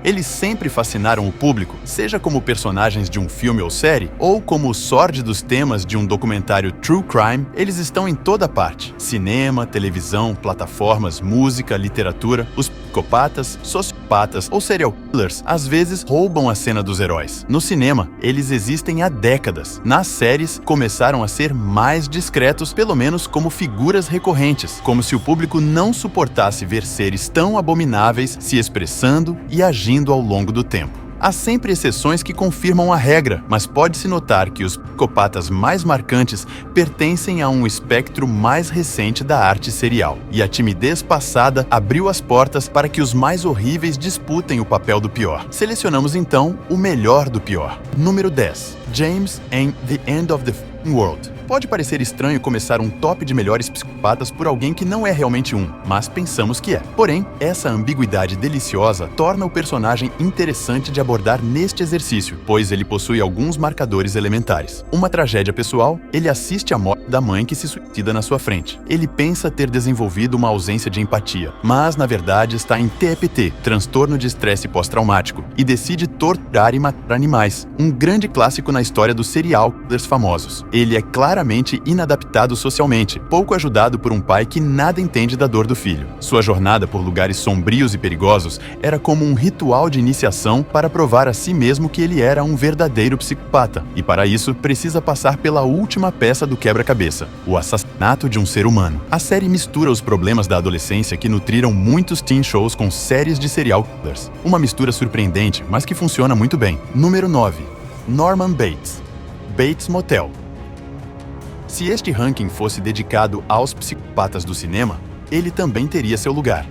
Eles sempre fascinaram o público, seja como personagens de um filme ou série, ou como os sórdidos temas de um documentário true crime. Eles estão em toda parte: cinema, televisão, plataformas, música, literatura. Os psicopatas, sociopatas ou serial killers às vezes roubam a cena dos heróis. No cinema, eles existem há décadas. Nas séries, começaram a ser mais discretos, pelo menos como figuras recorrentes, como se o público não suportasse ver seres tão abomináveis se expressando e agindo ao longo do tempo. Há sempre exceções que confirmam a regra, mas pode-se notar que os psicopatas mais marcantes pertencem a um espectro mais recente da arte serial, e a timidez passada abriu as portas para que os mais horríveis disputem o papel do pior. Selecionamos então o melhor do pior. Número 10. James em The End of the World. Pode parecer estranho começar um top de melhores psicopatas por alguém que não é realmente um, mas pensamos que é. Porém, essa ambiguidade deliciosa torna o personagem interessante de abordar neste exercício, pois ele possui alguns marcadores elementares. Uma tragédia pessoal, ele assiste à morte da mãe que se suicida na sua frente. Ele pensa ter desenvolvido uma ausência de empatia, mas na verdade está em TEPT, transtorno de estresse pós-traumático, e decide torturar e matar animais, um grande clássico na história dos serial killers famosos. Ele é claramente inadaptado socialmente, pouco ajudado por um pai que nada entende da dor do filho. Sua jornada por lugares sombrios e perigosos era como um ritual de iniciação para provar a si mesmo que ele era um verdadeiro psicopata, e para isso precisa passar pela última peça do quebra-cabeça, o assassinato de um ser humano. A série mistura os problemas da adolescência que nutriram muitos teen shows com séries de serial killers. Uma mistura surpreendente, mas que funciona muito bem. Número 9. Norman Bates. Bates Motel. Se este ranking fosse dedicado aos psicopatas do cinema, ele também teria seu lugar.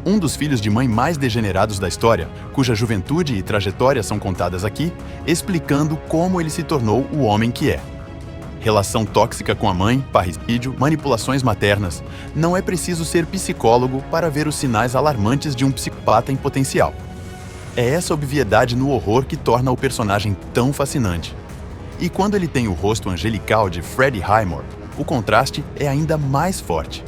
Um dos filhos de mãe mais degenerados da história, cuja juventude e trajetória são contadas aqui, explicando como ele se tornou o homem que é. Relação tóxica com a mãe, parricídio, manipulações maternas. Não é preciso ser psicólogo para ver os sinais alarmantes de um psicopata em potencial. É essa obviedade no horror que torna o personagem tão fascinante. E quando ele tem o rosto angelical de Freddie Highmore, o contraste é ainda mais forte.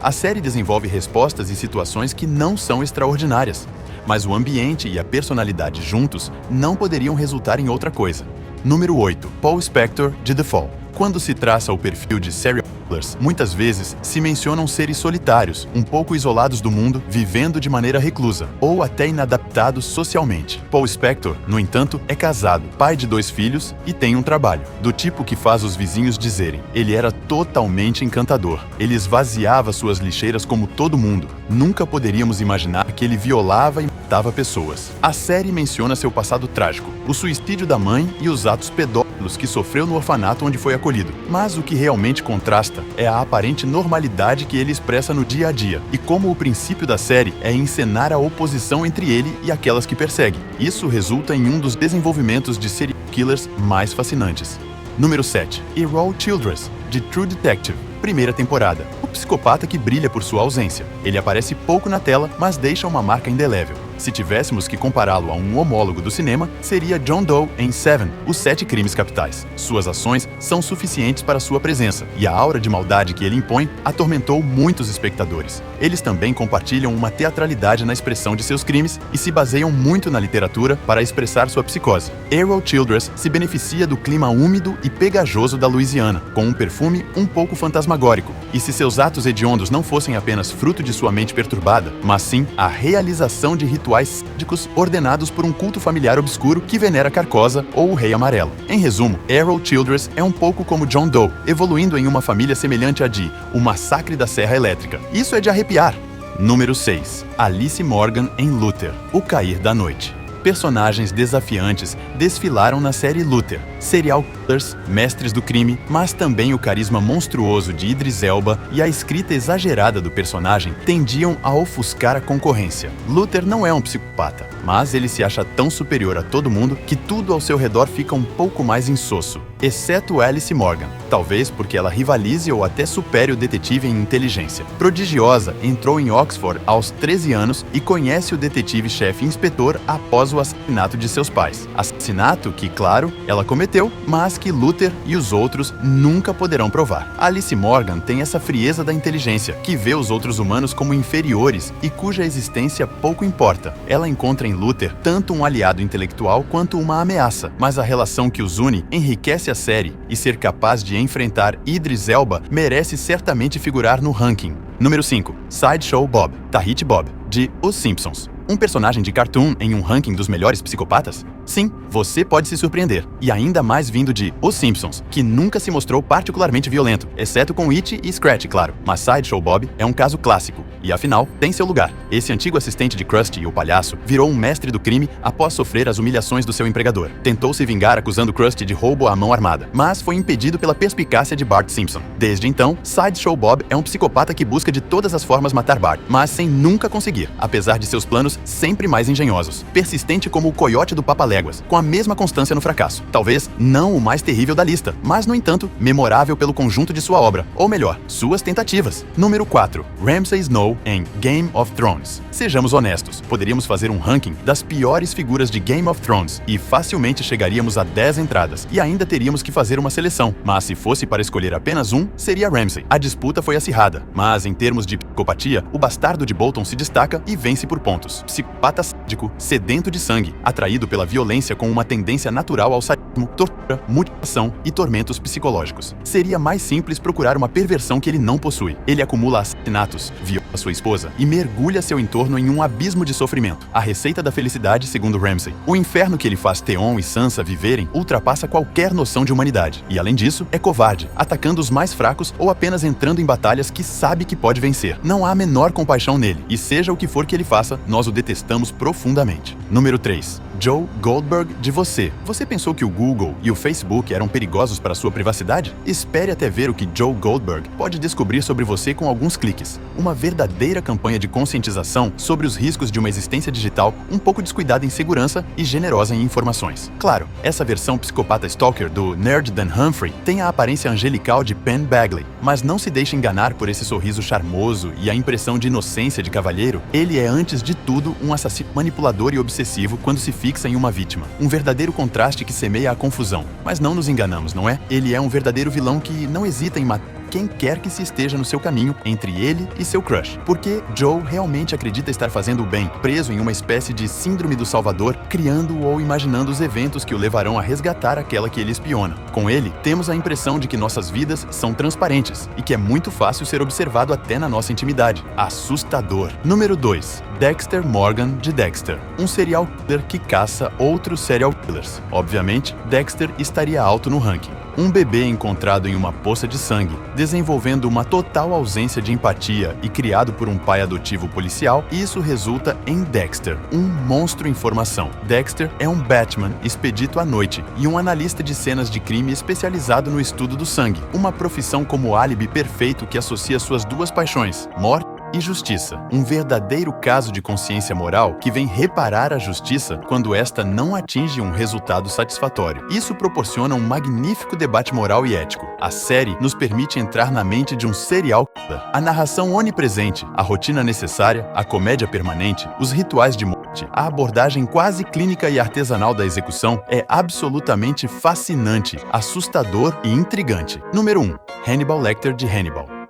A série desenvolve respostas e situações que não são extraordinárias, mas o ambiente e a personalidade juntos não poderiam resultar em outra coisa. Número 8. Paul Spector de The Fall. Quando se traça o perfil de serial killers, muitas vezes se mencionam seres solitários, um pouco isolados do mundo, vivendo de maneira reclusa, ou até inadaptados socialmente. Paul Spector, no entanto, é casado, pai de 2 filhos e tem um trabalho, do tipo que faz os vizinhos dizerem: ele era totalmente encantador. Ele esvaziava suas lixeiras como todo mundo. Nunca poderíamos imaginar que ele violava e matava pessoas. A série menciona seu passado trágico, o suicídio da mãe e os atos pedófilos que sofreu no orfanato onde foi acolhido. Mas o que realmente contrasta é a aparente normalidade que ele expressa no dia a dia, e como o princípio da série é encenar a oposição entre ele e aquelas que persegue. Isso resulta em um dos desenvolvimentos de serial killers mais fascinantes. Número 7. Errol Childress, de True Detective. Primeira temporada. O psicopata que brilha por sua ausência. Ele aparece pouco na tela, mas deixa uma marca indelével. Se tivéssemos que compará-lo a um homólogo do cinema, seria John Doe em Seven, Os 7 Crimes Capitais. Suas ações são suficientes para sua presença, e a aura de maldade que ele impõe atormentou muitos espectadores. Eles também compartilham uma teatralidade na expressão de seus crimes e se baseiam muito na literatura para expressar sua psicose. Errol Childress se beneficia do clima úmido e pegajoso da Louisiana, com um perfume um pouco fantasmagórico, e se seus atos hediondos não fossem apenas fruto de sua mente perturbada, mas sim a realização de rituais sádicos ordenados por um culto familiar obscuro que venera Carcosa ou o Rei Amarelo. Em resumo, Errol Childress é um pouco como John Doe, evoluindo em uma família semelhante à de O Massacre da Serra Elétrica. Isso é de arrepiar! Número 6. Alice Morgan em Luther, O Cair da Noite. Personagens desafiantes desfilaram na série Luther, serial killers, mestres do crime, mas também o carisma monstruoso de Idris Elba e a escrita exagerada do personagem tendiam a ofuscar a concorrência. Luther não é um psicopata, mas ele se acha tão superior a todo mundo que tudo ao seu redor fica um pouco mais insosso. exceto Alice Morgan, talvez porque ela rivalize ou até supere o detetive em inteligência. Prodigiosa, entrou em Oxford aos 13 anos e conhece o detetive-chefe inspetor após o assassinato de seus pais. Assassinato que, claro, ela cometeu, mas que Luther e os outros nunca poderão provar. Alice Morgan tem essa frieza da inteligência, que vê os outros humanos como inferiores e cuja existência pouco importa. Ela encontra em Luther tanto um aliado intelectual quanto uma ameaça, mas a relação que os une enriquece a série e ser capaz de enfrentar Idris Elba merece certamente figurar no ranking. Número 5. Sideshow Bob, Tahiti Bob, de Os Simpsons. Um personagem de cartoon em um ranking dos melhores psicopatas? Sim, você pode se surpreender. E ainda mais vindo de Os Simpsons, que nunca se mostrou particularmente violento, exceto com Itchy e Scratch, claro. Mas Sideshow Bob é um caso clássico, e afinal, tem seu lugar. Esse antigo assistente de Krusty, o palhaço, virou um mestre do crime após sofrer as humilhações do seu empregador. Tentou se vingar acusando Krusty de roubo à mão armada, mas foi impedido pela perspicácia de Bart Simpson. Desde então, Sideshow Bob é um psicopata que busca de todas as formas matar Bart, mas sem nunca conseguir, apesar de seus planos sempre mais engenhosos. Persistente como o coiote do Papaléguas, com a mesma constância no fracasso. Talvez não o mais terrível da lista, mas, no entanto, memorável pelo conjunto de sua obra, ou melhor, suas tentativas. Número 4. Ramsay Snow em Game of Thrones. Sejamos honestos, poderíamos fazer um ranking das piores figuras de Game of Thrones e facilmente chegaríamos a 10 entradas, e ainda teríamos que fazer uma seleção, mas se fosse para escolher apenas um, seria Ramsay. A disputa foi acirrada, mas em termos de psicopatia, o bastardo de Bolton se destaca e vence por pontos. Psicopata sádico, sedento de sangue, atraído pela violência com uma tendência natural ao sadismo, tortura, mutilação e tormentos psicológicos. Seria mais simples procurar uma perversão que ele não possui. Ele acumula assassinatos, viola sua esposa e mergulha seu entorno em um abismo de sofrimento. A receita da felicidade, segundo Ramsay. O inferno que ele faz Theon e Sansa viverem ultrapassa qualquer noção de humanidade. E além disso, é covarde, atacando os mais fracos ou apenas entrando em batalhas que sabe que pode vencer. Não há a menor compaixão nele, e seja o que for que ele faça, nós o detestamos profundamente. Número 3. Joe Goldberg de Você. Você pensou que o Google e o Facebook eram perigosos para sua privacidade? Espere até ver o que Joe Goldberg pode descobrir sobre você com alguns cliques. Uma verdadeira campanha de conscientização sobre os riscos de uma existência digital um pouco descuidada em segurança e generosa em informações. Claro, essa versão psicopata stalker do Nerd Dan Humphrey tem a aparência angelical de Penn Badgley, mas não se deixe enganar por esse sorriso charmoso e a impressão de inocência de cavalheiro. Ele é, antes de tudo, um assassino manipulador e obsessivo quando se fixa em uma vítima. Um verdadeiro contraste que semeia a confusão. Mas não nos enganamos, não é? Ele é um verdadeiro vilão que não hesita em matar quem quer que se esteja no seu caminho entre ele e seu crush. Porque Joe realmente acredita estar fazendo o bem, preso em uma espécie de síndrome do Salvador, criando ou imaginando os eventos que o levarão a resgatar aquela que ele espiona. Com ele, temos a impressão de que nossas vidas são transparentes e que é muito fácil ser observado até na nossa intimidade. Assustador. Número 2. Dexter Morgan de Dexter. Um serial killer que caça outros serial killers. Obviamente, Dexter estaria alto no ranking. Um bebê encontrado em uma poça de sangue, desenvolvendo uma total ausência de empatia e criado por um pai adotivo policial, isso resulta em Dexter, um monstro em formação. Dexter é um Batman expedito à noite e um analista de cenas de crime especializado no estudo do sangue, uma profissão como álibi perfeito que associa suas duas paixões, morte e justiça. Um verdadeiro caso de consciência moral que vem reparar a justiça quando esta não atinge um resultado satisfatório. Isso proporciona um magnífico debate moral e ético. A série nos permite entrar na mente de um serial killer. A narração onipresente, a rotina necessária, a comédia permanente, os rituais de morte, a abordagem quase clínica e artesanal da execução é absolutamente fascinante, assustador e intrigante. Número 1. Hannibal Lecter de Hannibal.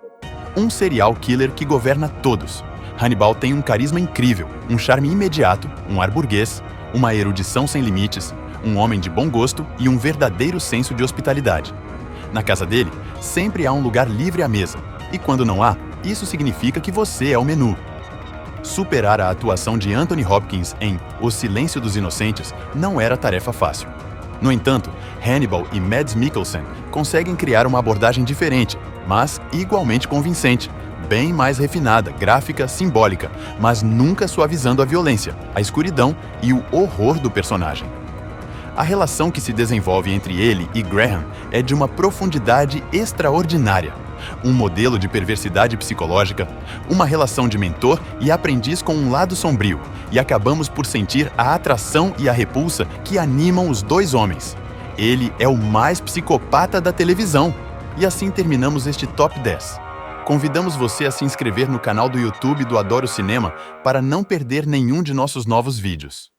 Um serial killer que governa todos. Hannibal tem um carisma incrível, um charme imediato, um ar burguês, uma erudição sem limites, um homem de bom gosto e um verdadeiro senso de hospitalidade. Na casa dele, sempre há um lugar livre à mesa, e quando não há, isso significa que você é o menu. Superar a atuação de Anthony Hopkins em O Silêncio dos Inocentes não era tarefa fácil. No entanto, Hannibal e Mads Mikkelsen conseguem criar uma abordagem diferente, mas igualmente convincente, bem mais refinada, gráfica, simbólica, mas nunca suavizando a violência, a escuridão e o horror do personagem. A relação que se desenvolve entre ele e Graham é de uma profundidade extraordinária. Um modelo de perversidade psicológica, uma relação de mentor e aprendiz com um lado sombrio, e acabamos por sentir a atração e a repulsa que animam os dois homens. Ele é o mais psicopata da televisão. E assim terminamos este Top 10. Convidamos você a se inscrever no canal do YouTube do Adoro Cinema para não perder nenhum de nossos novos vídeos.